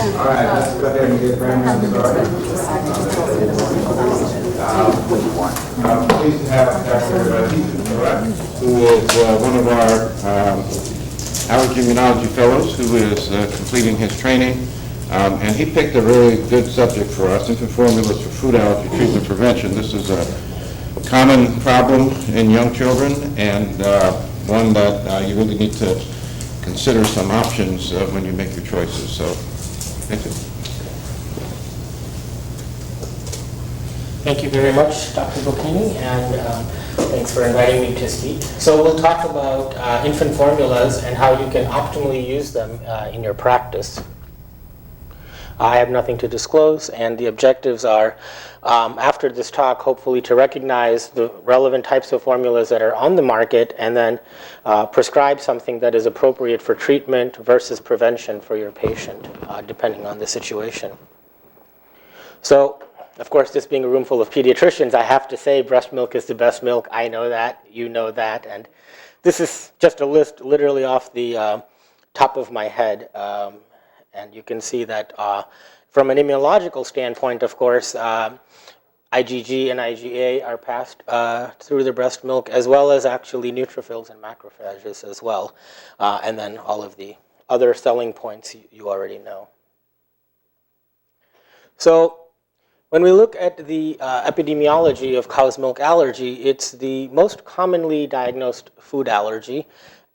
All right, let's go ahead and get Brandon started. Pleased to have Dr. Hetu, who is one of our allergy immunology fellows who is completing his training. And he picked a really good subject for us, infant formulas for food allergy treatment prevention. This is a common problem in young children and one that you really need to consider some options when you make your choices. So, thank you. Thank you very much, Dr. Bocchini, and thanks for inviting me to speak. So we'll talk about infant formulas and how you can optimally use them in your practice. I have nothing to disclose, and the objectives are, after this talk, hopefully to recognize the relevant types of formulas that are on the market and then prescribe something that is appropriate for treatment versus prevention for your patient, depending on the situation. So, of course, this being a room full of pediatricians, I have to say breast milk is the best milk. I know that, you know that, and this is just a list literally off the top of my head. And you can see that from an immunological standpoint, of course, IgG and IgA are passed through the breast milk, as well as actually neutrophils and macrophages as well. And then all of the other selling points you already know. So when we look at the epidemiology of cow's milk allergy, it's the most commonly diagnosed food allergy.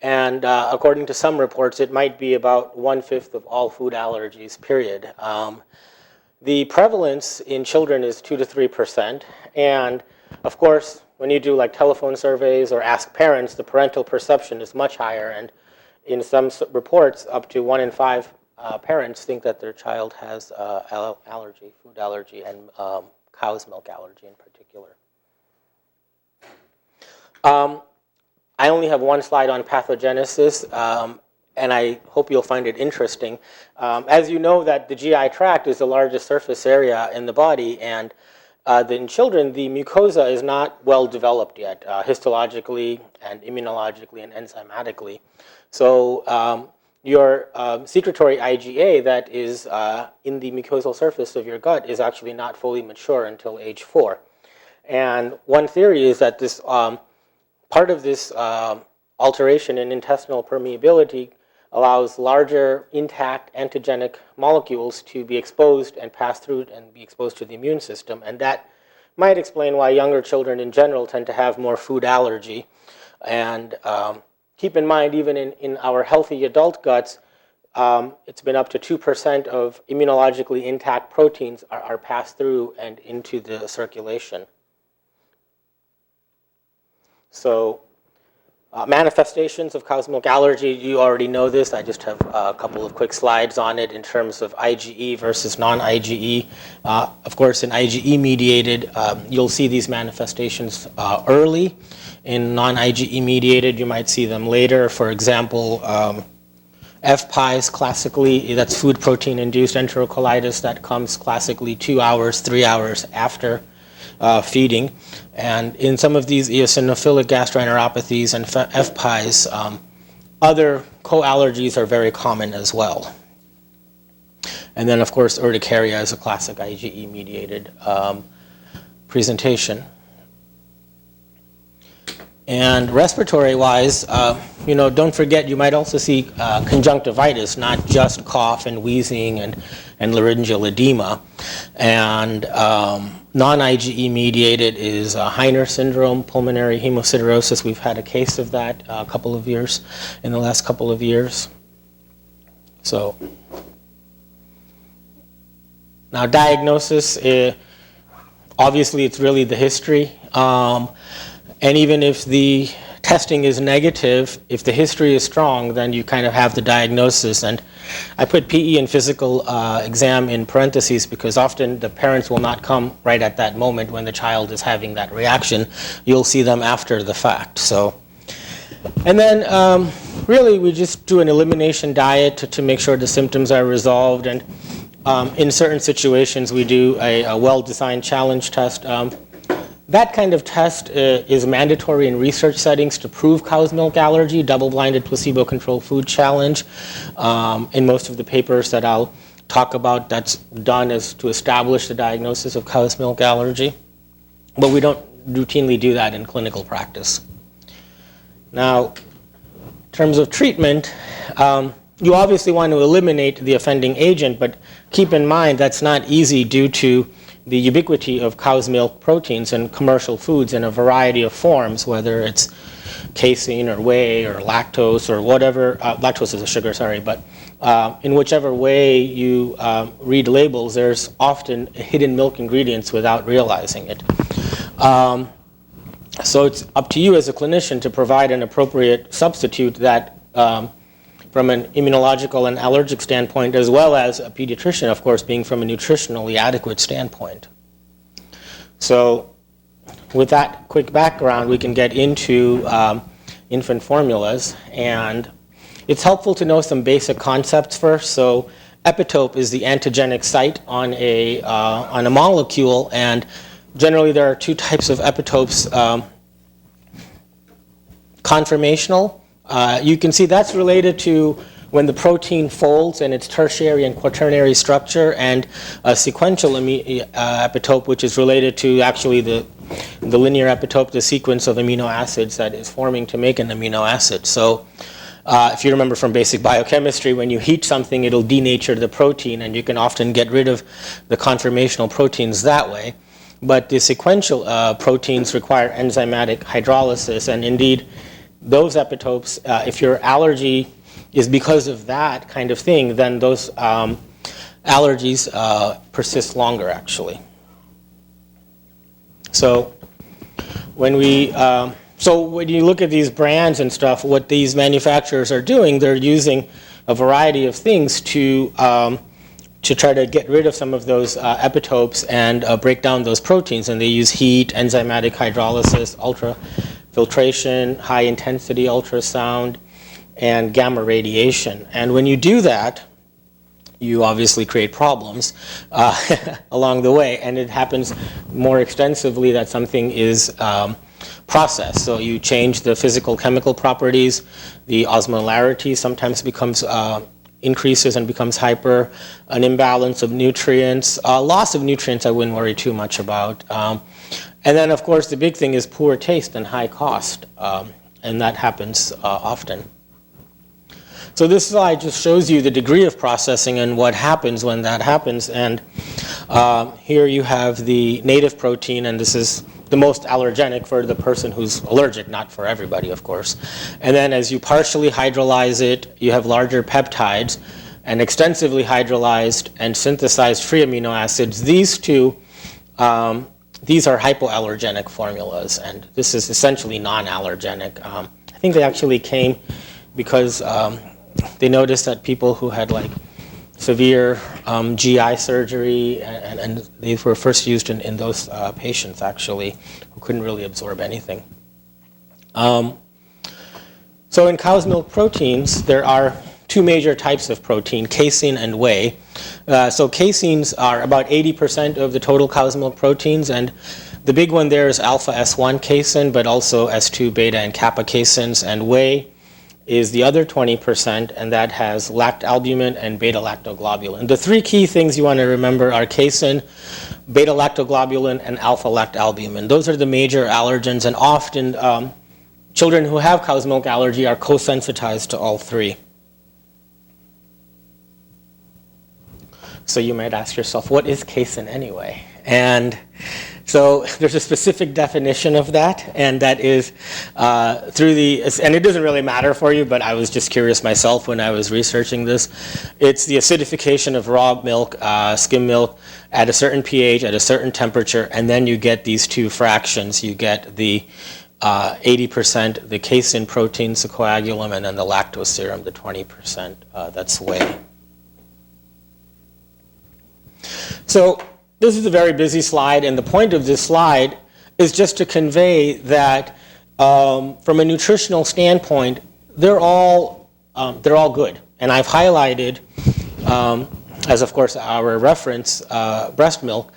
And according to some reports, it might be about 1/5 of all food allergies, period. The prevalence in children is 2 to 3%. And of course, when you do like telephone surveys or ask parents, the parental perception is much higher. And in some reports, up to 1 in 5 parents think that their child has allergy, food allergy, and cow's milk allergy in particular. I only have one slide on pathogenesis, and I hope you'll find it interesting. As you know, that the GI tract is the largest surface area in the body, and in children, the mucosa is not well developed yet, histologically and immunologically and enzymatically. So your secretory IgA that is in the mucosal surface of your gut is actually not fully mature until age 4. And one theory is that this part of this alteration in intestinal permeability allows larger intact antigenic molecules to be exposed and pass through and be exposed to the immune system. And that might explain why younger children in general tend to have more food allergy. And keep in mind, even in our healthy adult guts, it's been up to 2% of immunologically intact proteins are passed through and into the circulation. So manifestations of cow's milk allergy, you already know this. I just have a couple of quick slides on it in terms of IgE versus non-IgE. Of course, in IgE-mediated, you'll see these manifestations early. In non-IgE-mediated, you might see them later. For example, FPIES classically, that's food protein-induced enterocolitis that comes classically 2 hours, 3 hours after feeding. And in some of these eosinophilic gastroenteropathies and FPIES, other co-allergies are very common as well. And then, of course, urticaria is a classic IgE-mediated presentation. And respiratory-wise, don't forget you might also see conjunctivitis, not just cough and wheezing and laryngeal edema. And non-IgE mediated is Heiner syndrome, pulmonary hemosiderosis. We've had a case of that in the last couple of years. So now diagnosis, obviously it's really the history. And even if the testing is negative, if the history is strong, then you kind of have the diagnosis. And I put PE and physical exam in parentheses because often the parents will not come right at that moment when the child is having that reaction. You'll see them after the fact. So, and then really we just do an elimination diet to make sure the symptoms are resolved. And in certain situations we do a well-designed challenge test. That kind of test is mandatory in research settings to prove cow's milk allergy, double-blinded placebo-controlled food challenge. In most of the papers that I'll talk about that's done is to establish the diagnosis of cow's milk allergy, but we don't routinely do that in clinical practice. Now, in terms of treatment, you obviously want to eliminate the offending agent, but keep in mind that's not easy due to the ubiquity of cow's milk proteins in commercial foods in a variety of forms, whether it's casein or whey or lactose or whatever. Lactose is a sugar, sorry, but in whichever way you read labels, there's often hidden milk ingredients without realizing it. So it's up to you as a clinician to provide an appropriate substitute that, from an immunological and allergic standpoint, as well as a pediatrician, of course, being from a nutritionally adequate standpoint. So with that quick background, we can get into infant formulas. And it's helpful to know some basic concepts first. So epitope is the antigenic site on a molecule, and generally there are two types of epitopes. Conformational, you can see that's related to when the protein folds in its tertiary and quaternary structure, and a sequential epitope, which is related to actually the linear epitope, the sequence of amino acids that is forming to make an amino acid. So if you remember from basic biochemistry, when you heat something, it'll denature the protein, and you can often get rid of the conformational proteins that way. But the sequential proteins require enzymatic hydrolysis, and indeed, those epitopes, if your allergy is because of that kind of thing, then those allergies persist longer, actually. So when you look at these brands and stuff, what these manufacturers are doing, they're using a variety of things to try to get rid of some of those epitopes and break down those proteins. And they use heat, enzymatic hydrolysis, ultrafiltration, high intensity ultrasound, and gamma radiation. And when you do that, you obviously create problems along the way. And it happens more extensively that something is processed. So you change the physical chemical properties, the osmolarity sometimes becomes increases and becomes hyper, an imbalance of nutrients, loss of nutrients I wouldn't worry too much about. And then of course the big thing is poor taste and high cost, and that happens often. So this slide just shows you the degree of processing and what happens when that happens. And here you have the native protein, and this is the most allergenic for the person who's allergic, not for everybody, of course. And then as you partially hydrolyze it, you have larger peptides and extensively hydrolyzed and synthesized free amino acids. These two, these are hypoallergenic formulas, and this is essentially non-allergenic. I think they actually came because they noticed that people who had like severe GI surgery, and they were first used in those patients actually who couldn't really absorb anything. So in cow's milk proteins, there are two major types of protein, casein and whey. So caseins are about 80% of the total cow's milk proteins, and the big one there is alpha S1 casein, but also S2 beta and kappa caseins, and whey is the other 20%, and that has lactalbumin and beta-lactoglobulin. The three key things you want to remember are casein, beta-lactoglobulin, and alpha-lactalbumin. Those are the major allergens, and often children who have cow's milk allergy are co-sensitized to all three. So you might ask yourself, what is casein anyway? And so there's a specific definition of that, and that is through the, and it doesn't really matter for you, but I was just curious myself when I was researching this. It's the acidification of raw milk, skim milk, at a certain pH, at a certain temperature, and then you get these two fractions. You get the 80%, the casein proteins, the coagulum, and then the lactose serum, the 20%, that's whey. So this is a very busy slide, and the point of this slide is just to convey that from a nutritional standpoint, they're all good. And I've highlighted, as of course our reference, breast milk.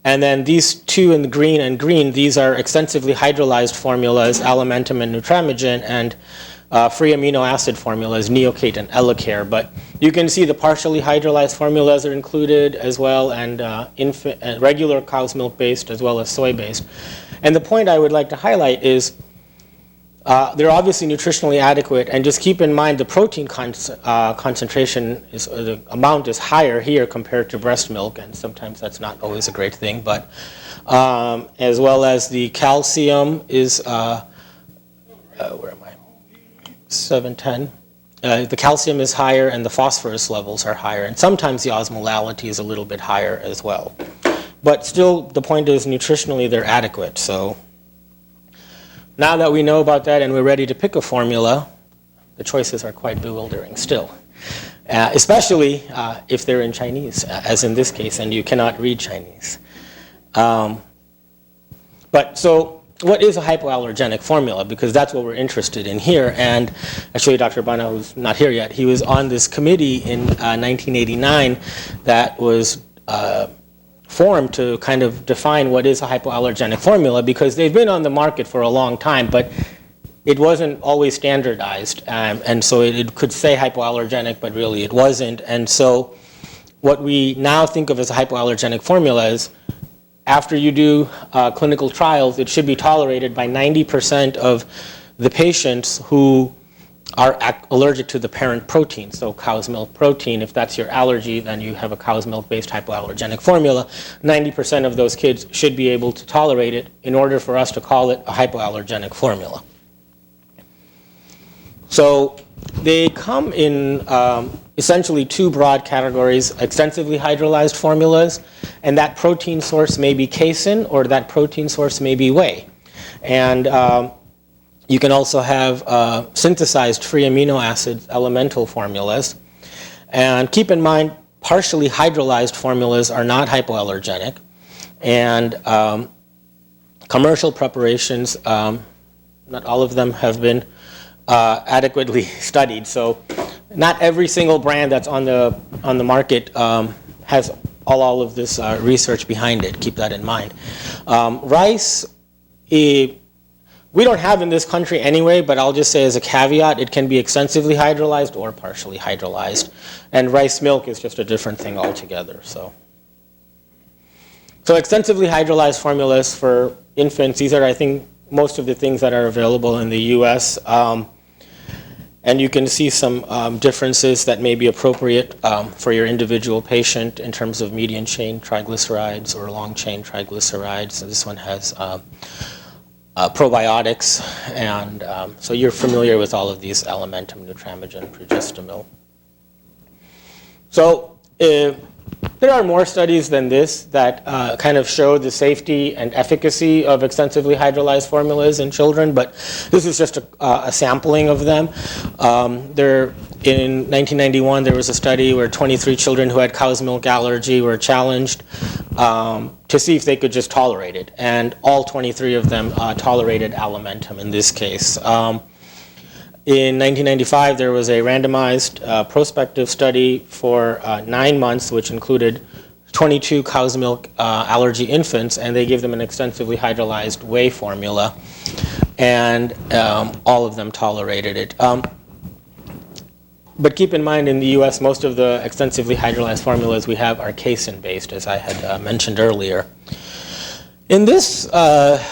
And then these two in the green, these are extensively hydrolyzed formulas, alimentum and nutramigen, and free amino acid formulas, Neocate and Elecare. But you can see the partially hydrolyzed formulas are included as well, and regular cow's milk based as well as soy based. And the point I would like to highlight is they're obviously nutritionally adequate, and just keep in mind the protein concentration is, the amount is higher here compared to breast milk, and sometimes that's not always a great thing. But as well as the calcium is where am I? 710. The calcium is higher and the phosphorus levels are higher, and sometimes the osmolality is a little bit higher as well. But still, the point is nutritionally they're adequate. So now that we know about that and we're ready to pick a formula, the choices are quite bewildering still, especially if they're in Chinese, as in this case, and you cannot read Chinese. But so what is a hypoallergenic formula? Because that's what we're interested in here. And actually, Dr. Bana, who's not here yet, he was on this committee in 1989 that was formed to kind of define what is a hypoallergenic formula, because they've been on the market for a long time, but it wasn't always standardized. And so it could say hypoallergenic, but really it wasn't. And so what we now think of as a hypoallergenic formula is, after you do clinical trials, it should be tolerated by 90% of the patients who are allergic to the parent protein. So cow's milk protein, if that's your allergy, then you have a cow's milk based hypoallergenic formula. 90% of those kids should be able to tolerate it in order for us to call it a hypoallergenic formula. So they come in essentially two broad categories: extensively hydrolyzed formulas, and that protein source may be casein or that protein source may be whey. And you can also have synthesized free amino acids, elemental formulas. And keep in mind, partially hydrolyzed formulas are not hypoallergenic. And commercial preparations, not all of them have been adequately studied. So not every single brand that's on the market has all of this research behind it. Keep that in mind. Rice, we don't have in this country anyway, but I'll just say as a caveat, it can be extensively hydrolyzed or partially hydrolyzed. And rice milk is just a different thing altogether. So extensively hydrolyzed formulas for infants, these are, I think, most of the things that are available in the US. And you can see some differences that may be appropriate for your individual patient in terms of median chain triglycerides or long chain triglycerides. So this one has probiotics, and so you're familiar with all of these: Alimentum, Nutramigen, Progestamil. So there are more studies than this that kind of show the safety and efficacy of extensively hydrolyzed formulas in children, but this is just a sampling of them. In 1991, there was a study where 23 children who had cow's milk allergy were challenged to see if they could just tolerate it, and all 23 of them tolerated Alimentum in this case. In 1995, there was a randomized prospective study for 9 months, which included 22 cow's milk allergy infants, and they gave them an extensively hydrolyzed whey formula, and all of them tolerated it. But keep in mind, in the US, most of the extensively hydrolyzed formulas we have are casein-based, as I had mentioned earlier. In this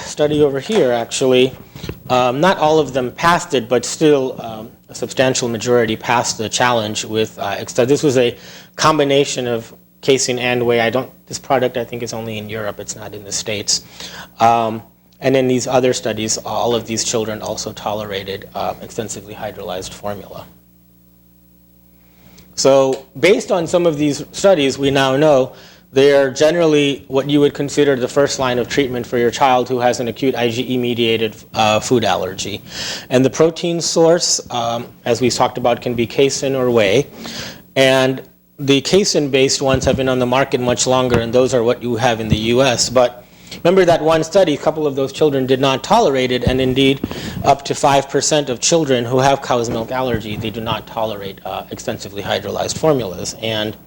study over here, actually, not all of them passed it, but still a substantial majority passed the challenge with this was a combination of casein and whey. This product, I think, is only in Europe. It's not in the States. And in these other studies, all of these children also tolerated extensively hydrolyzed formula. So based on some of these studies, we now know they are generally what you would consider the first line of treatment for your child who has an acute IgE-mediated food allergy. And the protein source, as we talked about, can be casein or whey. And the casein-based ones have been on the market much longer, and those are what you have in the US. But remember that one study, a couple of those children did not tolerate it, and indeed up to 5% of children who have cow's milk allergy, they do not tolerate extensively hydrolyzed formulas. And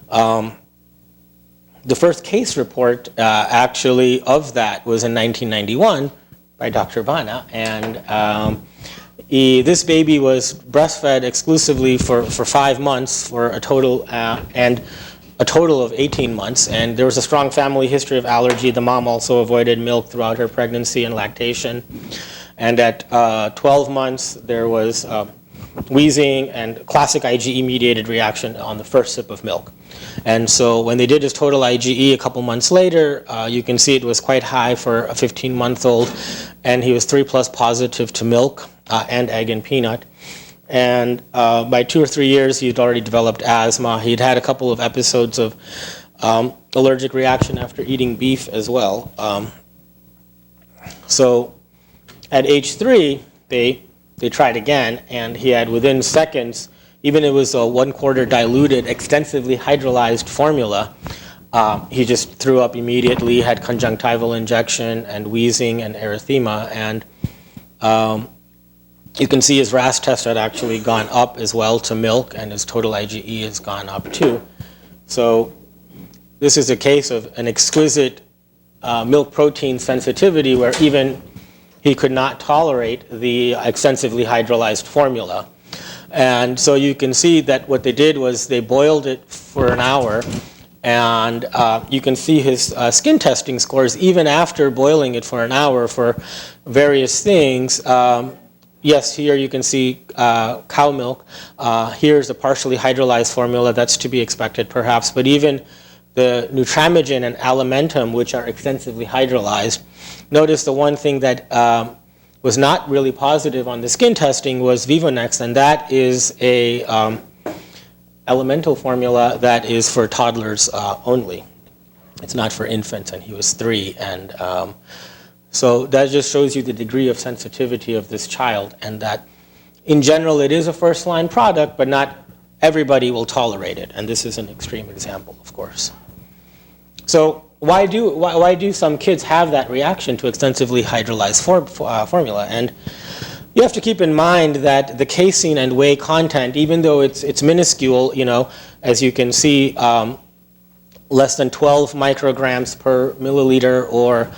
the first case report actually of that was in 1991 by Dr. Bana, and This baby was breastfed exclusively for 5 months for a total of 18 months, and there was a strong family history of allergy. The mom also avoided milk throughout her pregnancy and lactation. And at 12 months, there was wheezing and classic IgE-mediated reaction on the first sip of milk. And so when they did his total IgE a couple months later, you can see it was quite high for a 15-month-old, and he was 3+ positive to milk and egg and peanut. And by 2 or 3 years, he'd already developed asthma. He'd had a couple of episodes of allergic reaction after eating beef as well. So at age 3, they tried again, and he had within seconds, even it was a 1/4 diluted, extensively hydrolyzed formula, he just threw up immediately, had conjunctival injection and wheezing and erythema. And you can see his RAS test had actually gone up as well to milk, and his total IgE has gone up too. So this is a case of an exquisite milk protein sensitivity where even he could not tolerate the extensively hydrolyzed formula. And so you can see that what they did was they boiled it for an hour, and you can see his skin testing scores even after boiling it for an hour for various things. Yes, here you can see cow milk. Here's a partially hydrolyzed formula. That's to be expected perhaps, but even the Nutramigen and Alimentum, which are extensively hydrolyzed. Notice the one thing that was not really positive on the skin testing was Vivonex, and that is a elemental formula that is for toddlers only. It's not for infants, and he was 3. And so that just shows you the degree of sensitivity of this child, and that in general it is a first-line product, but not everybody will tolerate it. And this is an extreme example, of course. So why do some kids have that reaction to extensively hydrolyzed formula? And you have to keep in mind that the casein and whey content, even though it's minuscule, as you can see, less than 12 micrograms per milliliter or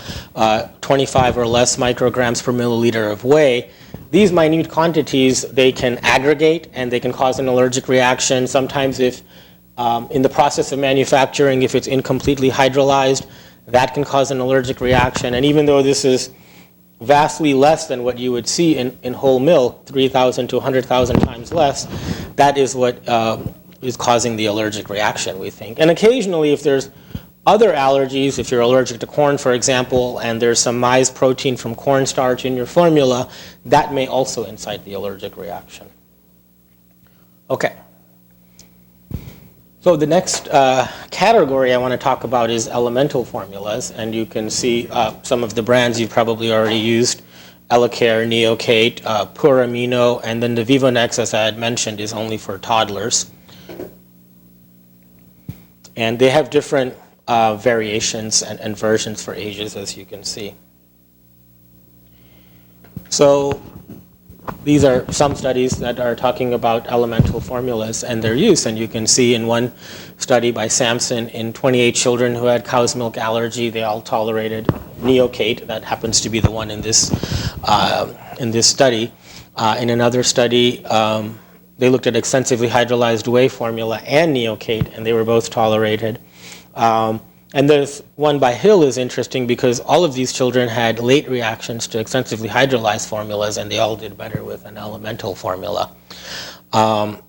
25 or less micrograms per milliliter of whey, these minute quantities, they can aggregate and they can cause an allergic reaction. Sometimes if in the process of manufacturing, if it's incompletely hydrolyzed, that can cause an allergic reaction. And even though this is vastly less than what you would see in whole milk, 3,000 to 100,000 times less, that is what is causing the allergic reaction, we think. And occasionally, if there's other allergies, if you're allergic to corn, for example, and there's some maize protein from cornstarch in your formula, that may also incite the allergic reaction. Okay. So the next category I want to talk about is elemental formulas, and you can see some of the brands you've probably already used: Elecare, Neocate, Pure Amino, and then the Vivonex, as I had mentioned, is only for toddlers. And they have different variations and versions for ages, as you can see. So these are some studies that are talking about elemental formulas and their use. And you can see in one study by Sampson, in 28 children who had cow's milk allergy, they all tolerated Neocate. That happens to be the one in this study. In another study, they looked at extensively hydrolyzed whey formula and Neocate, and they were both tolerated. And there's one by Hill is interesting because all of these children had late reactions to extensively hydrolyzed formulas, and they all did better with an elemental formula. And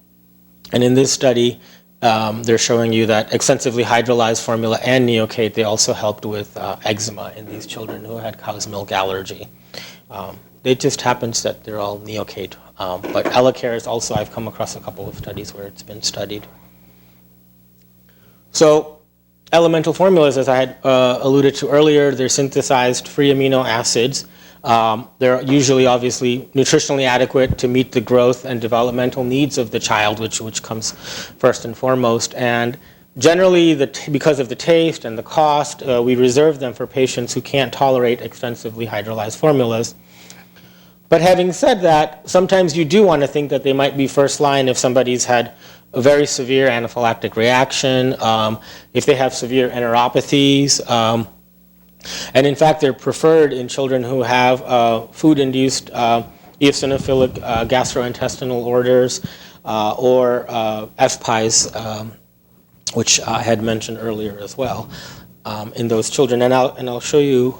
in this study, they're showing you that extensively hydrolyzed formula and Neocate, they also helped with eczema in these children who had cow's milk allergy. It just happens that they're all Neocate. But Elecare is also, I've come across a couple of studies where it's been studied. So elemental formulas, as I had alluded to earlier, they're synthesized free amino acids. They're usually obviously nutritionally adequate to meet the growth and developmental needs of the child, which comes first and foremost. And generally, because of the taste and the cost, we reserve them for patients who can't tolerate extensively hydrolyzed formulas. But having said that, sometimes you do want to think that they might be first line if somebody's had a very severe anaphylactic reaction, if they have severe enteropathies, and in fact they're preferred in children who have food-induced eosinophilic gastrointestinal orders, or FPIES, which I had mentioned earlier as well, in those children. And I'll show you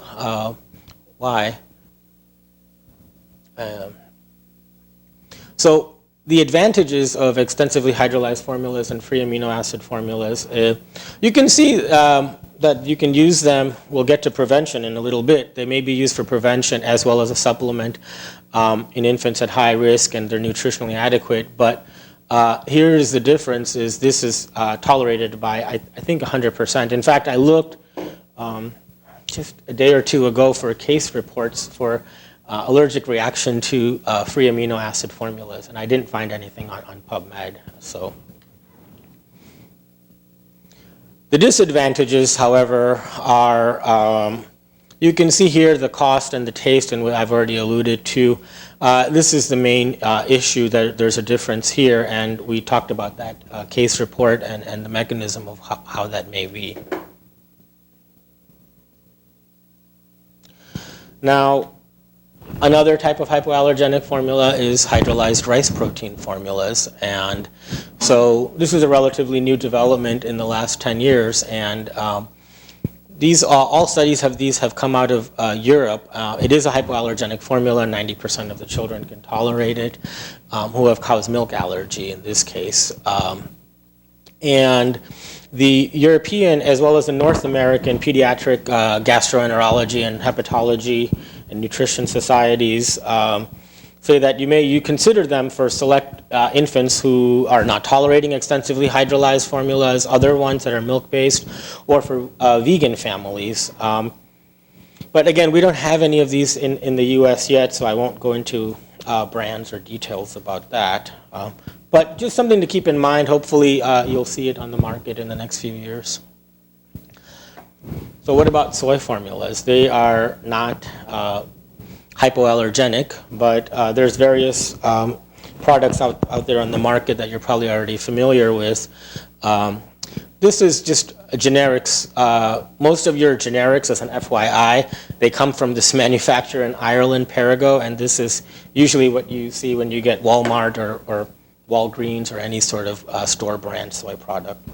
why. So the advantages of extensively hydrolyzed formulas and free amino acid formulas, you can see that you can use them. We'll get to prevention in a little bit. They may be used for prevention as well as a supplement in infants at high risk, and they're nutritionally adequate. But here is the difference: is this is tolerated by I think 100%. In fact, I looked just a day or two ago for case reports for allergic reaction to free amino acid formulas, and I didn't find anything on PubMed. So the disadvantages, however, are you can see here the cost and the taste, and what I've already alluded to. This is the main issue, that there's a difference here, and we talked about that case report and the mechanism of how that may be. Now, another type of hypoallergenic formula is hydrolyzed rice protein formulas. And so this is a relatively new development in the last 10 years. And these all studies have come out of Europe. It is a hypoallergenic formula. 90% of the children can tolerate it, who have cow's milk allergy in this case. And the European, as well as the North American pediatric gastroenterology and hepatology and nutrition societies say that you consider them for select infants who are not tolerating extensively hydrolyzed formulas, other ones that are milk-based, or for vegan families. But again, we don't have any of these in the US yet, so I won't go into brands or details about that. But just something to keep in mind. Hopefully you'll see it on the market in the next few years. So what about soy formulas? They are not hypoallergenic, but there's various products out there on the market that you're probably already familiar with. This is just generics. Most of your generics, as an FYI, they come from this manufacturer in Ireland, Parekh, and this is usually what you see when you get Walmart or Walgreens or any sort of store brand soy product.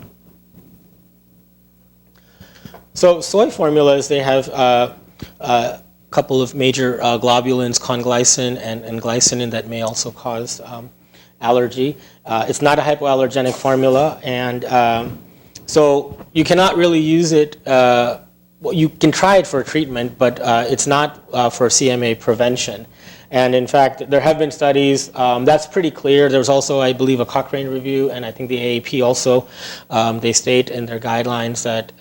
So soy formulas, they have a couple of major globulins, conglycin and glycinin, that may also cause allergy. It's not a hypoallergenic formula, and so you cannot really use it. Well, you can try it for treatment, but it's not for CMA prevention. And in fact, there have been studies, that's pretty clear. There's also, I believe, a Cochrane review, and I think the AAP also, they state in their guidelines that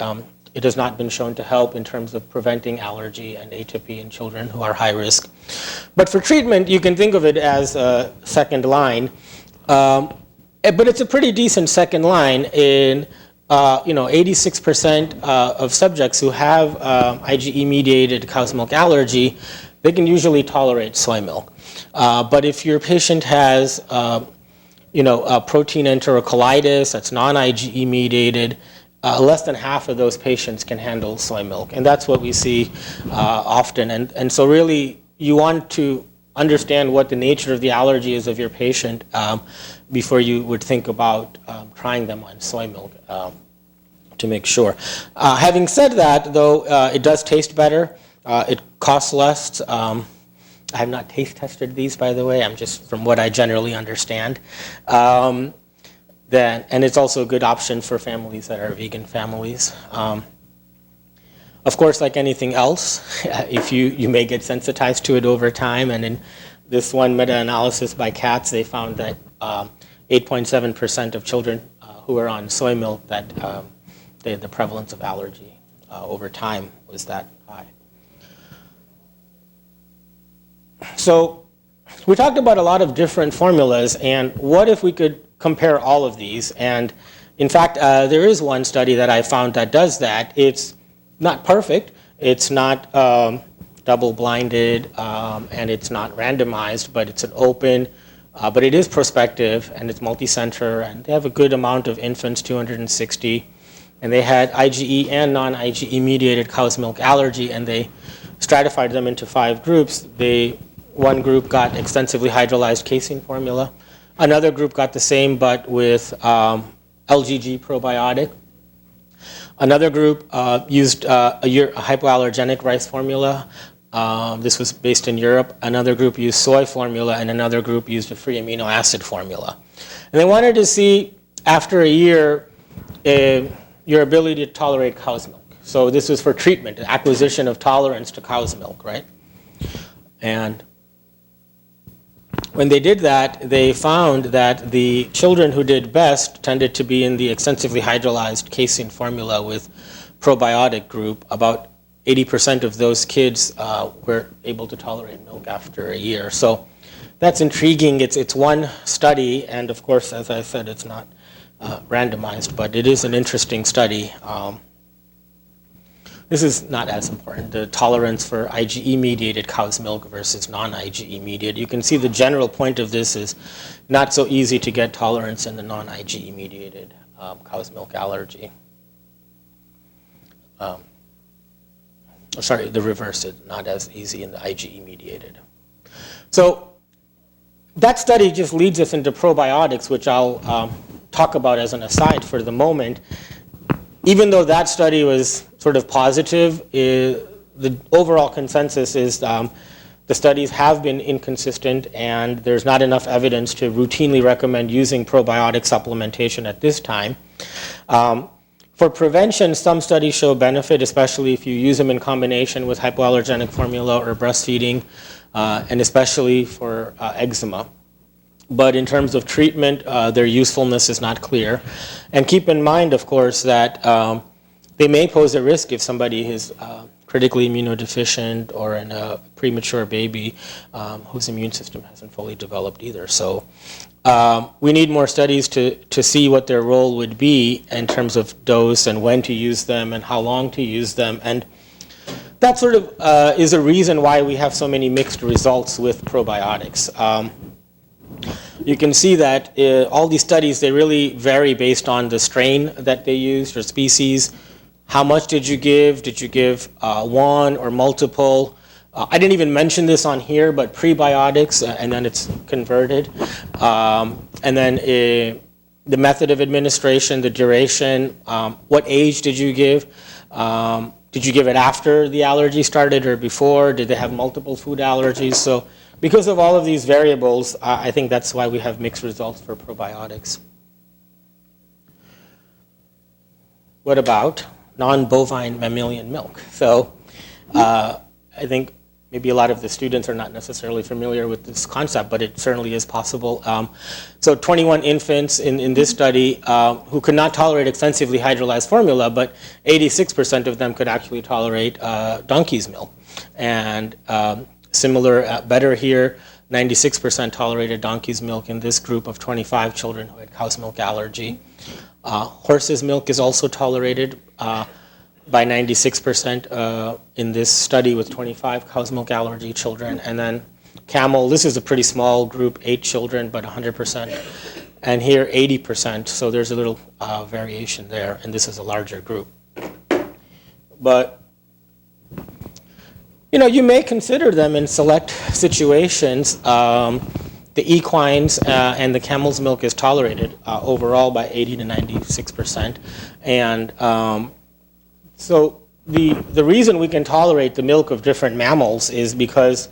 it has not been shown to help in terms of preventing allergy and atopy in children who are high risk. But for treatment, you can think of it as a second line. But it's a pretty decent second line. In 86% of subjects who have IgE-mediated cow's milk allergy, they can usually tolerate soy milk. But if your patient has protein enterocolitis that's non-IgE mediated, less than half of those patients can handle soy milk. And that's what we see often. And so really, you want to understand what the nature of the allergy is of your patient before you would think about trying them on soy milk to make sure. Having said that, though, it does taste better. It costs less. I have not taste tested these, by the way. I'm just from what I generally understand. And it's also a good option for families that are vegan families. Of course, like anything else, if you may get sensitized to it over time. And in this one meta-analysis by Katz, they found that 8.7% of children who are on soy milk, that the prevalence of allergy over time was that high. So we talked about a lot of different formulas, and what if we could compare all of these? And in fact, there is one study that I found that does that. It's not perfect. It's not double-blinded, and it's not randomized, but it's an open, but it is prospective, and it's multi-center, and they have a good amount of infants, 260, and they had IgE and non-IgE mediated cow's milk allergy, and they stratified them into 5 groups. They One group got extensively hydrolyzed casein formula. Another group got the same, but with LGG probiotic. Another group used a hypoallergenic rice formula. This was based in Europe. Another group used soy formula, and another group used a free amino acid formula. And they wanted to see, after a year, your ability to tolerate cow's milk. So this was for treatment, acquisition of tolerance to cow's milk, right? And when they did that, they found that the children who did best tended to be in the extensively hydrolyzed casein formula with probiotic group. About 80% of those kids were able to tolerate milk after a year. So that's intriguing. It's one study, and of course, as I said, it's not randomized, but it is an interesting study. This is not as important, the tolerance for IgE-mediated cow's milk versus non-IgE-mediated. You can see the general point of this is not so easy to get tolerance in the non-IgE-mediated cow's milk allergy. Sorry, the reverse is not as easy in the IgE-mediated. So that study just leads us into probiotics, which I'll talk about as an aside for the moment. Even though that study was sort of positive, the overall consensus is the studies have been inconsistent and there's not enough evidence to routinely recommend using probiotic supplementation at this time. For prevention, some studies show benefit, especially if you use them in combination with hypoallergenic formula or breastfeeding, and especially for eczema. But in terms of treatment, their usefulness is not clear. And keep in mind, of course, that they may pose a risk if somebody is critically immunodeficient or in a premature baby whose immune system hasn't fully developed either. So we need more studies to see what their role would be in terms of dose and when to use them and how long to use them. And that sort of is a reason why we have so many mixed results with probiotics. You can see that all these studies, they really vary based on the strain that they used or species. How much did you give? Did you give one or multiple? I didn't even mention this on here, but prebiotics, and then it's converted. And then the method of administration, the duration, what age did you give? Did you give it after the allergy started or before? Did they have multiple food allergies? So because of all of these variables, I think that's why we have mixed results for probiotics. What about non-bovine mammalian milk? So I think maybe a lot of the students are not necessarily familiar with this concept, but it certainly is possible. So 21 infants in this study who could not tolerate extensively hydrolyzed formula, but 86% of them could actually tolerate donkey's milk. And similar, better here, 96% tolerated donkey's milk in this group of 25 children who had cow's milk allergy. Horse's milk is also tolerated by 96% in this study with 25 cow's milk allergy children. And then camel, this is a pretty small group, 8 children, but 100%. And here, 80%, so there's a little variation there, and this is a larger group. But you may consider them in select situations. The equines and the camel's milk is tolerated overall by 80 to 96%. And so the reason we can tolerate the milk of different mammals is because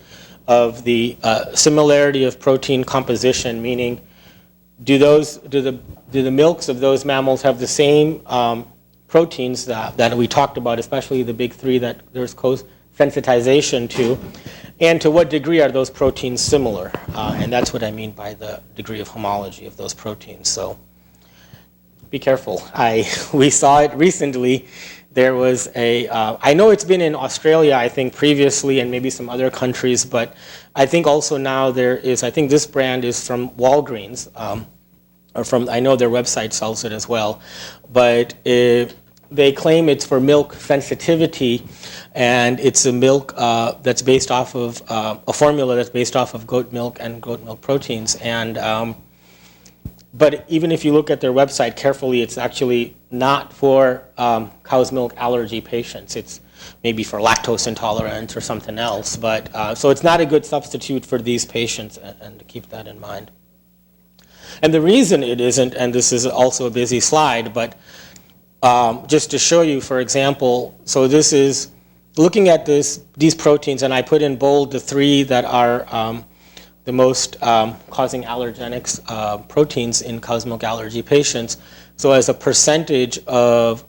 of the similarity of protein composition, meaning do the milks of those mammals have the same proteins that we talked about, especially the big three that there's sensitization to, and to what degree are those proteins similar? And that's what I mean by the degree of homology of those proteins. So be careful. We saw it recently. There was I know it's been in Australia, I think, previously, and maybe some other countries, but I think also now there is, I think this brand is from Walgreens, I know their website sells it as well, but they claim it's for milk sensitivity, and it's a milk that's based off of a formula that's based off of goat milk and goat milk proteins. And But even if you look at their website carefully, it's actually not for cow's milk allergy patients. It's maybe for lactose intolerant or something else. But so it's not a good substitute for these patients, and to keep that in mind. And the reason it isn't, and this is also a busy slide, but just to show you, for example, so this is looking at these proteins, and I put in bold the 3 that are the most causing allergenics proteins in cow's milk allergy patients. So as a percentage of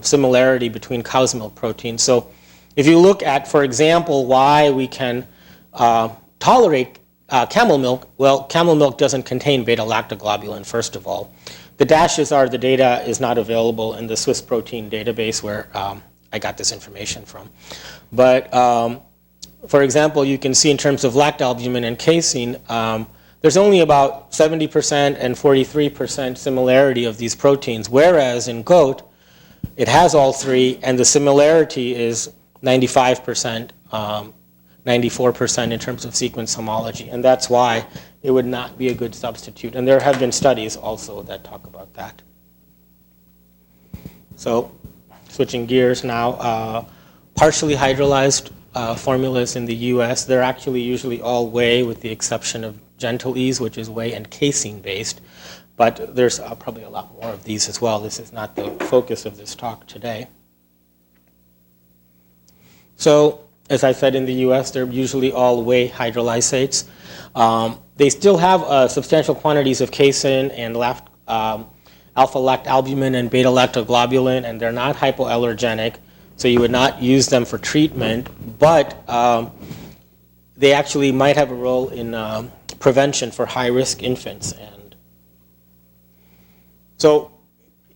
similarity between cow's milk proteins. So if you look at, for example, why we can tolerate camel milk, well, camel milk doesn't contain beta-lactoglobulin, first of all. The dashes are the data is not available in the Swiss protein database where I got this information from. But for example, you can see in terms of lactalbumin and casein, there's only about 70% and 43% similarity of these proteins, whereas in goat, it has all 3, and the similarity is 95%, 94% in terms of sequence homology, and that's why it would not be a good substitute. And there have been studies also that talk about that. So, switching gears now, partially hydrolyzed formulas in the US, they're actually usually all whey with the exception of Gentle Ease, which is whey and casein based. But there's probably a lot more of these as well. This is not the focus of this talk today. So, as I said, in the US, they're usually all whey hydrolysates. They still have substantial quantities of casein and alpha-lactalbumin and beta-lactoglobulin, and they're not hypoallergenic, so you would not use them for treatment, but they actually might have a role in prevention for high-risk infants. And so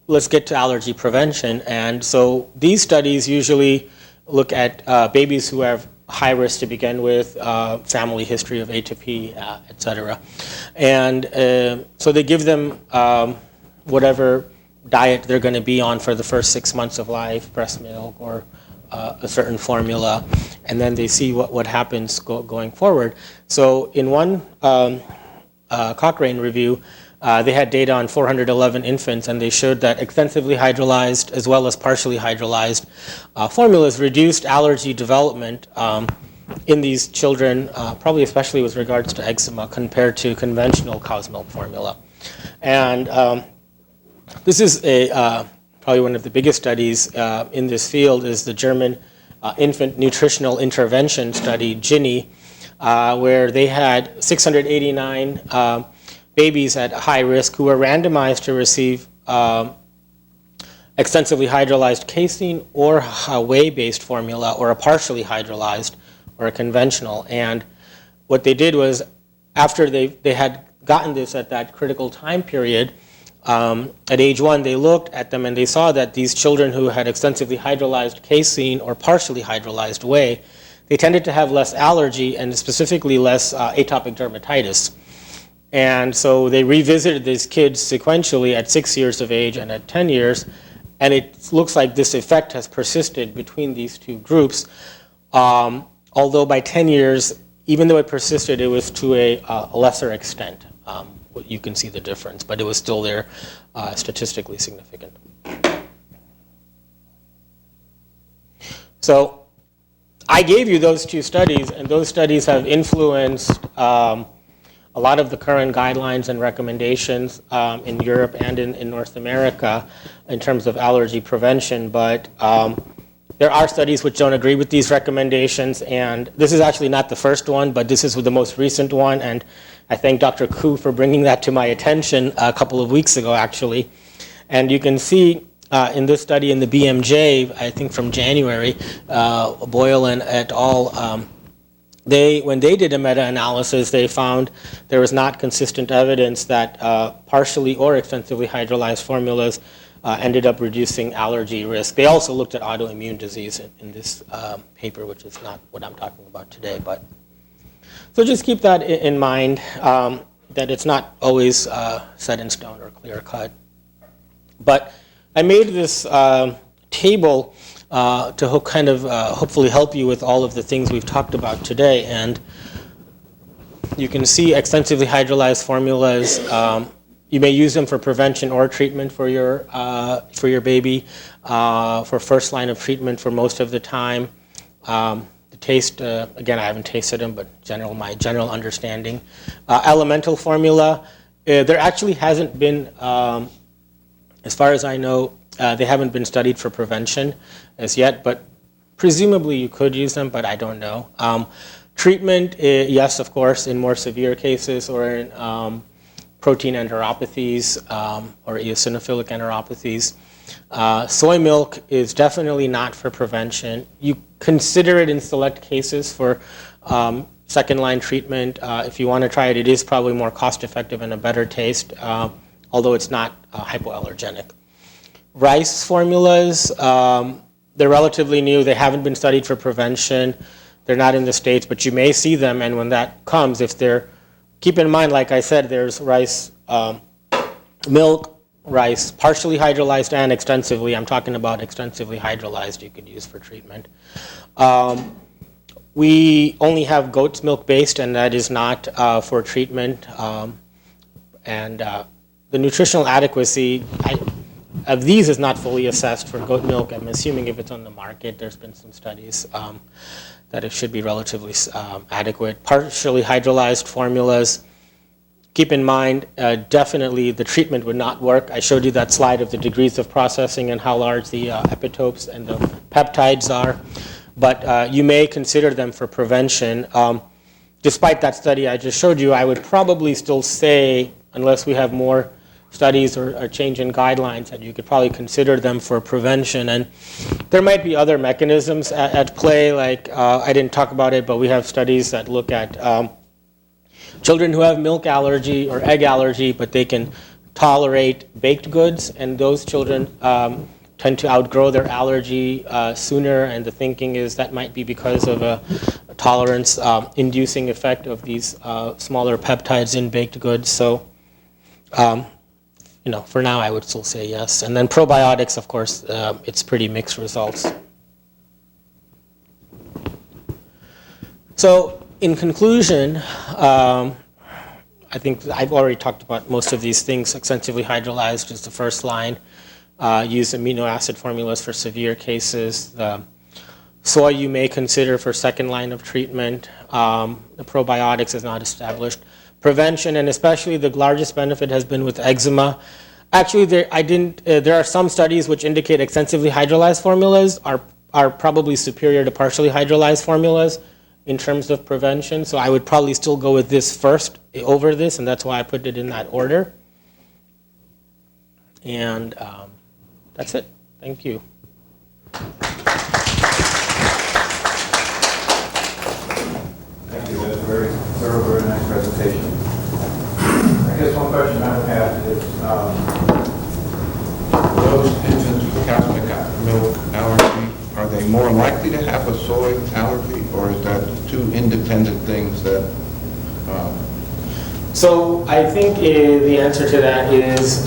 let's get to allergy prevention. And so these studies usually look at babies who have high risk to begin with, family history of atopy, et cetera. And so they give them whatever diet they're going to be on for the first 6 months of life, breast milk or a certain formula, and then they see what happens going forward. So in one Cochrane review, they had data on 411 infants, and they showed that extensively hydrolyzed as well as partially hydrolyzed formulas reduced allergy development in these children, probably especially with regards to eczema, compared to conventional cow's milk formula. And this is probably one of the biggest studies in this field is the German Infant Nutritional Intervention Study, GINI, where they had 689 babies at high risk who were randomized to receive extensively hydrolyzed casein or a whey-based formula or a partially hydrolyzed or a conventional. And what they did was after they had gotten this at that critical time period, at age 1, they looked at them and they saw that these children who had extensively hydrolyzed casein or partially hydrolyzed whey, they tended to have less allergy and specifically less atopic dermatitis. And so they revisited these kids sequentially at 6 years of age and at 10 years, and it looks like this effect has persisted between these two groups. Although by 10 years, even though it persisted, it was to a lesser extent. You can see the difference, but it was still there, statistically significant. So I gave you those two studies, and those studies have influenced a lot of the current guidelines and recommendations in Europe and in North America in terms of allergy prevention, but there are studies which don't agree with these recommendations, and this is actually not the first one, but this is the most recent one, and I thank Dr. Koo for bringing that to my attention a couple of weeks ago, actually. And you can see in this study in the BMJ, I think from January, Boyle and et al., when they did a meta-analysis, they found there was not consistent evidence that partially or extensively hydrolyzed formulas ended up reducing allergy risk. They also looked at autoimmune disease in this paper, which is not what I'm talking about today. But so just keep that in mind, that it's not always set in stone or clear cut. But I made this table to kind of hopefully help you with all of the things we've talked about today. And you can see extensively hydrolyzed formulas You may use them for prevention or treatment for your baby, for first line of treatment for most of the time. The taste, again, I haven't tasted them, but my general understanding. Elemental formula, there actually hasn't been, as far as I know, they haven't been studied for prevention as yet, but presumably you could use them, but I don't know. Treatment, yes, of course, in more severe cases or in protein enteropathies or eosinophilic enteropathies. Soy milk is definitely not for prevention. You consider it in select cases for second-line treatment. If you want to try it, it is probably more cost-effective and a better taste, although it's not hypoallergenic. Rice formulas, they're relatively new. They haven't been studied for prevention. They're not in the States, but you may see them, and when that comes, if they're, keep in mind, like I said, there's rice milk, rice partially hydrolyzed and extensively. I'm talking about extensively hydrolyzed you could use for treatment. We only have goat's milk based, and that is not for treatment. The nutritional adequacy of these is not fully assessed for goat milk. I'm assuming if it's on the market, there's been some studies that it should be relatively adequate. Partially hydrolyzed formulas, keep in mind, definitely the treatment would not work. I showed you that slide of the degrees of processing and how large the epitopes and the peptides are. But you may consider them for prevention. Despite that study I just showed you, I would probably still say, unless we have more studies or a change in guidelines, that you could probably consider them for prevention. And there might be other mechanisms at play, like I didn't talk about it, but we have studies that look at children who have milk allergy or egg allergy, but they can tolerate baked goods, and those children tend to outgrow their allergy sooner, and the thinking is that might be because of a tolerance inducing effect of these smaller peptides in baked goods. So for now, I would still say yes. And then probiotics, of course, it's pretty mixed results. So in conclusion, I think I've already talked about most of these things. Extensively hydrolyzed is the first line. Use amino acid formulas for severe cases. The soy you may consider for second line of treatment. The probiotics is not established. Prevention, and especially the largest benefit has been with eczema. Actually, there are some studies which indicate extensively hydrolyzed formulas are probably superior to partially hydrolyzed formulas in terms of prevention. So I would probably still go with this first over this, and that's why I put it in that order. And that's it. Thank you. Thank you. That's a very thorough, very nice presentation. I guess one question I would have is, Those infants with cow's milk allergy, are they more likely to have a soy allergy, or is that two independent things that? So I think the answer to that is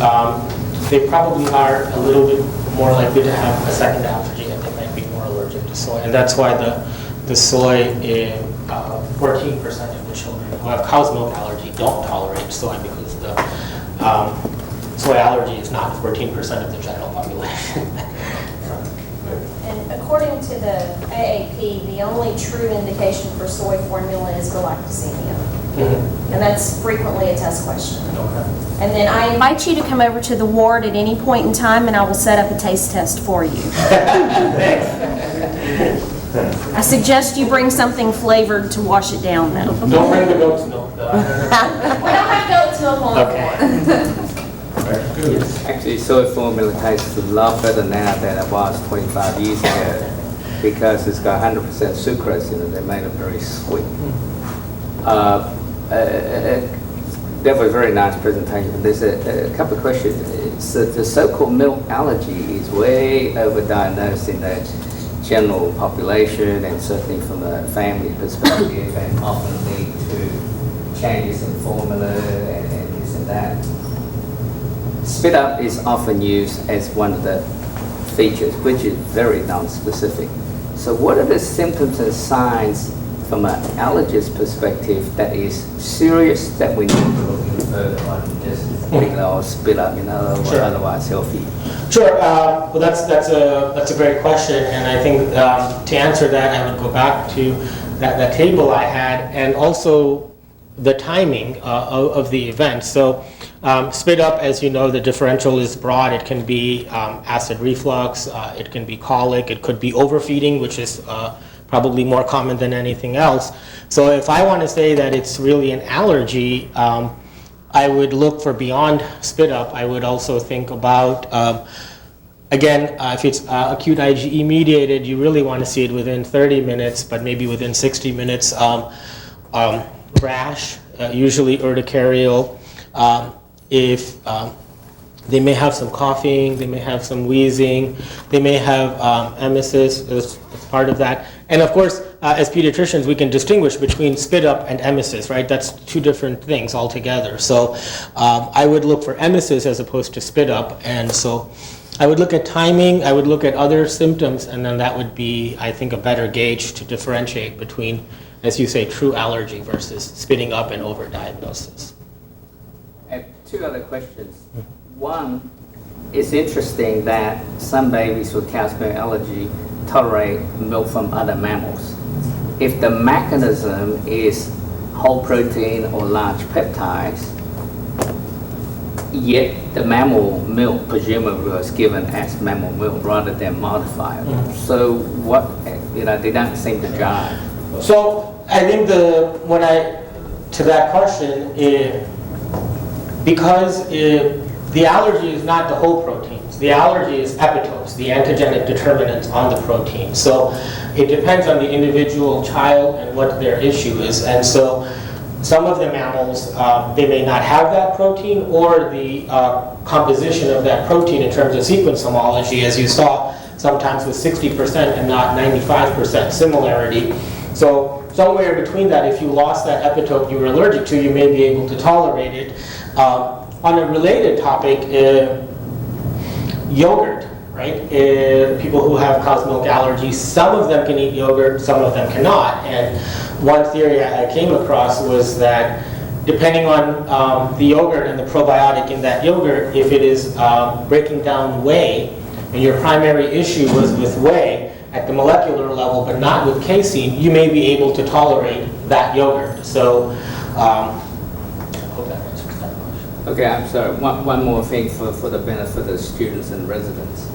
they probably are a little bit more likely to have a second allergy, and they might be more allergic to soy. And that's why the soy in 14% of the children who have cow's milk allergy don't tolerate soy, because the soy allergy is not 14% of the general population. And according to the AAP, the only true indication for soy formula is galactosemia. Mm-hmm. And that's frequently a test question. Okay. And then I invite you to come over to the ward at any point in time, and I will set up a taste test for you. I suggest you bring something flavored to wash it down, though. Don't bring the goat's milk, though. We don't have goat's milk on the board. Good. Actually, soy formula tastes a lot better now than it was 25 years ago, because it's got 100% sucrose in it. They made it very sweet. That was a very nice presentation. There's a couple of questions. The so-called milk allergy is way overdiagnosed in the general population, and certainly from a family perspective, and often lead to changes in formula and this and that. Spit up is often used as one of the features, which is very non-specific. So what are the symptoms and signs from an allergist perspective that is serious that we need to look into? prefer just liquid or spit up, or Sure. otherwise healthy? Sure. Well, that's a great question, and I think to answer that, I would go back to that table I had, and also the timing of the event. So, spit up, as you know, the differential is broad. It can be acid reflux, it can be colic, it could be overfeeding, which is probably more common than anything else. So, if I want to say that it's really an allergy, I would look for beyond spit up. I would also think about, again, if it's acute IgE mediated, you really want to see it within 30 minutes, but maybe within 60 minutes. Rash, usually urticarial. If they may have some coughing, they may have some wheezing, they may have emesis as part of that. And of course, as pediatricians, we can distinguish between spit up and emesis, right? That's two different things altogether. So I would look for emesis as opposed to spit up. And so I would look at timing, I would look at other symptoms, and then that would be, I think, a better gauge to differentiate between, as you say, true allergy versus spitting up and overdiagnosis. I have two other questions. One, it's interesting that some babies with cow's milk allergy tolerate milk from other mammals. If the mechanism is whole protein or large peptides, yet the mammal milk presumably was given as mammal milk rather than modified. So what, they don't seem to jive. So I think to that question, because the allergy is not the whole proteins, the allergy is epitopes, the antigenic determinants on the protein. So it depends on the individual child and what their issue is. And so some of the mammals, they may not have that protein, or the composition of that protein in terms of sequence homology, as you saw, sometimes with 60% and not 95% similarity. So somewhere between that, if you lost that epitope you were allergic to, you may be able to tolerate it. On a related topic, yogurt, right? People who have cow's milk allergies, some of them can eat yogurt, some of them cannot. And one theory I came across was that depending on the yogurt and the probiotic in that yogurt, if it is breaking down whey, and your primary issue was with whey at the molecular level, but not with casein, you may be able to tolerate that yogurt. So, I hope that answers that question. Okay, I'm sorry. One more thing for the benefit of students and residents.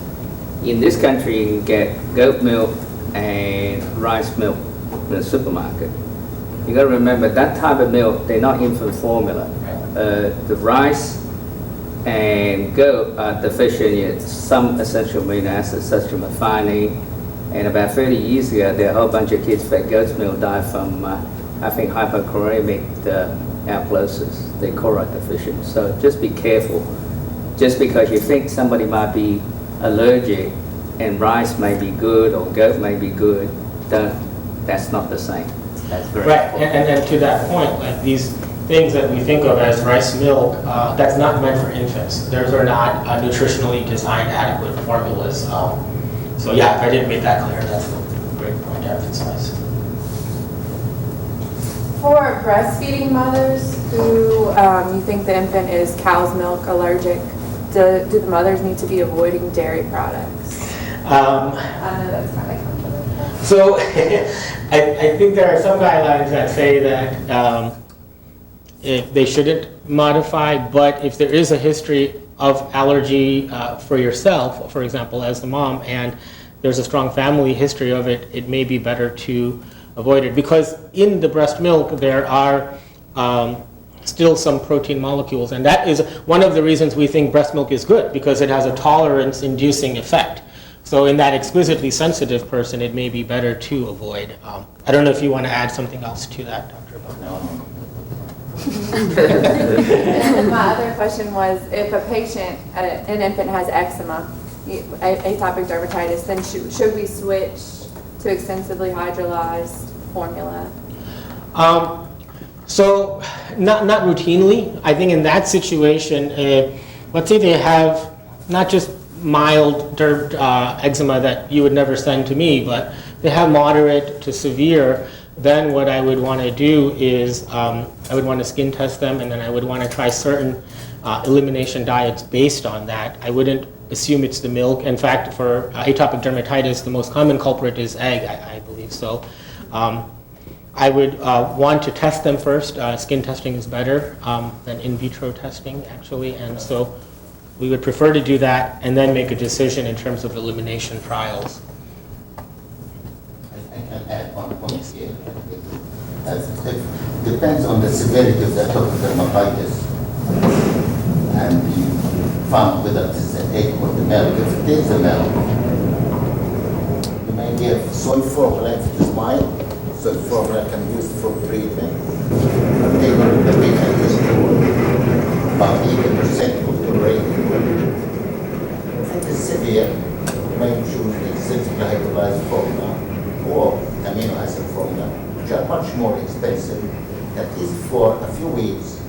In this country, you can get goat milk and rice milk in the supermarket. You got to remember that type of milk, they're not infant formula. The rice and goat are deficient in some essential amino acids such as methionine. And about 30 years ago, there were a whole bunch of kids fed goat's milk died from, I think, hypochloremic alkalosis. They're chloride deficient. So just be careful. Just because you think somebody might be allergic and rice may be good or goat may be good, that's not the same. That's very right. important. And to that point, like these things that we think of as rice milk, that's not meant for infants. Those are not nutritionally designed adequate formulas. So yeah, if I didn't make that clear, that's a great point to emphasize. For breastfeeding mothers who you think the infant is cow's milk allergic, do the mothers need to be avoiding dairy products? I know that's kind of controversial. So I think there are some guidelines that say that if they shouldn't modify, but if there is a history of allergy for yourself, for example, as the mom, and there's a strong family history of it, it may be better to avoid it. Because in the breast milk, there are still some protein molecules, and that is one of the reasons we think breast milk is good, because it has a tolerance-inducing effect. So in that exquisitely sensitive person, it may be better to avoid. I don't know if you want to add something else to that, Dr. Bonell. And my other question was, if a patient, an infant has eczema, atopic dermatitis, then should we switch to extensively hydrolyzed formula? So not routinely. I think in that situation, let's say they have not just mild eczema that you would never send to me, but they have moderate to severe, then what I would want to do is I would want to skin test them, and then I would want to try certain elimination diets based on that. I wouldn't assume it's the milk. In fact, for atopic dermatitis, the most common culprit is egg, I believe. So I would want to test them first. Skin testing is better than in vitro testing, actually, and so we would prefer to do that and then make a decision in terms of elimination trials. I can add one point here. It depends on the severity of the atopic dermatitis, and you found whether it is the egg or the milk. If it is the milk, you may give soy formula if it is mild. Soy formula can be used for treatment. Particularly the patient is about 80% of the rate. If it is severe, you may choose the synthetically hydrolyzed formula or amino acid formula, which are much more expensive, at least for a few weeks.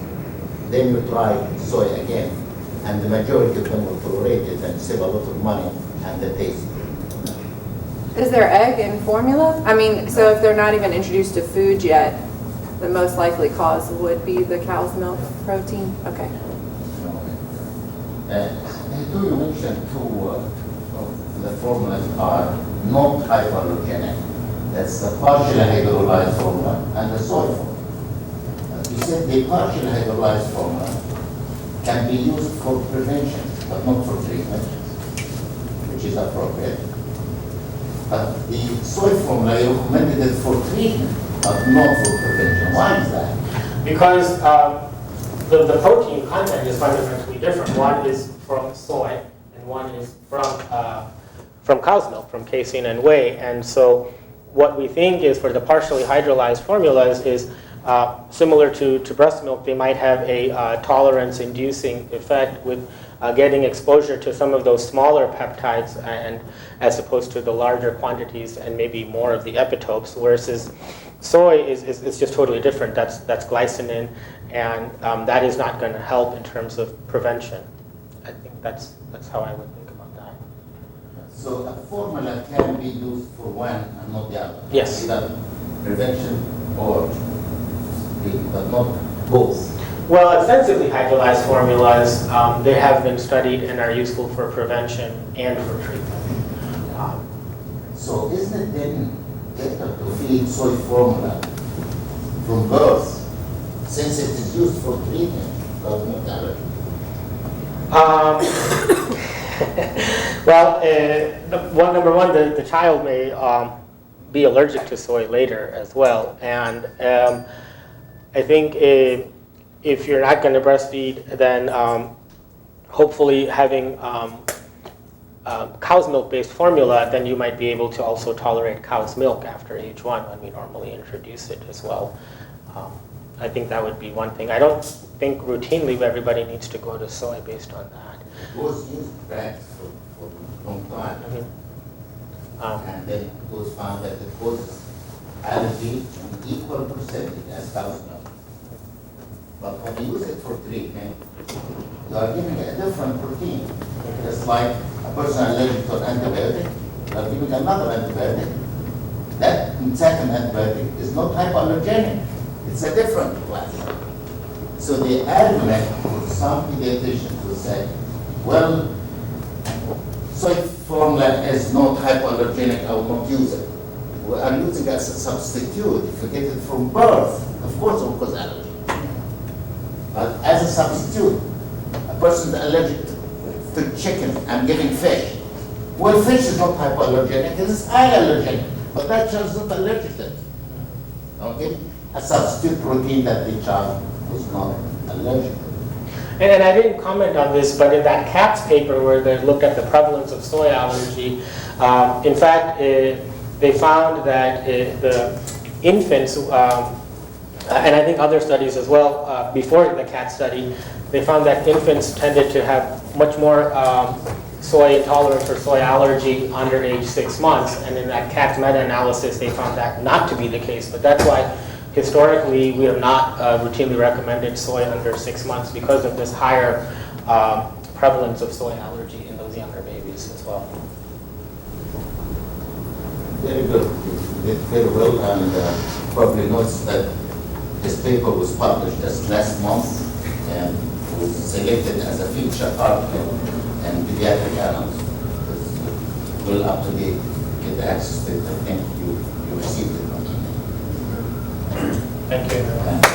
Then you try soy again, and the majority of them will tolerate it and save a lot of money and the taste. Is there egg in formula? I mean, so if they're not even introduced to food yet, the most likely cause would be the cow's milk protein? Okay. Do you mention two of the formulas are not hypoallergenic? That's the partially hydrolyzed formula and the soy formula. You said the partially hydrolyzed formula can be used for prevention, but not for treatment, which is appropriate. But the soy formula, you recommended it for treatment, but not for prevention. Why is that? Because the protein content is fundamentally different. One is from soy, and one is from cow's milk, from casein and whey. And so what we think is for the partially hydrolyzed formulas is similar to breast milk. They might have a tolerance-inducing effect with getting exposure to some of those smaller peptides, and as opposed to the larger quantities and maybe more of the epitopes. Whereas soy is just totally different. That's glycinin, and that is not going to help in terms of prevention. I think that's how I would think about that. So a formula can be used for one and not the other. Yes. Either prevention or treatment, but not both. Well, extensively hydrolyzed formulas, they have been studied and are useful for prevention and for treatment. So isn't it then better to feed soy formula from birth, since it is used for treatment of milk allergy? Well, number one, the child may be allergic to soy later as well. And I think if you're not going to breastfeed, then hopefully having cow's milk-based formula, then you might be able to also tolerate cow's milk after age 1 when we normally introduce it as well. I think that would be one thing. I don't think routinely everybody needs to go to soy based on that. It was used back for a long time. And then it was found that it causes allergy in equal percentage as cow's milk. But when you use it for treatment, you are giving a different protein. It's like a person allergic to an antibiotic, you are giving another antibiotic. That second antibiotic is not hypoallergenic. It's a different class. So the argument for some pediatricians will say, well, soy formula is not hypoallergenic, I will not use it. We are using it as a substitute. If you get it from birth, of course it will cause allergy. But as a substitute, a person is allergic to chicken, I'm giving fish. Well, fish is not hypoallergenic, it is high allergenic, but that child is not allergic to it. Okay? A substitute protein that the child is not allergic to. And I didn't comment on this, but in that CAPS paper where they looked at the prevalence of soy allergy, in fact, they found that the infants, and I think other studies as well, before the CAT study, they found that infants tended to have much more soy intolerance or soy allergy under age 6 months. And in that CAT meta-analysis, they found that not to be the case. But that's why historically we have not routinely recommended soy under 6 months because of this higher prevalence of soy allergy in those younger babies as well. Very good. You did very well, and probably noticed that this paper was published just last month and was selected as a feature article in Pediatric Annals. It's well up to date. Get access to it. I think you received it. Thank you.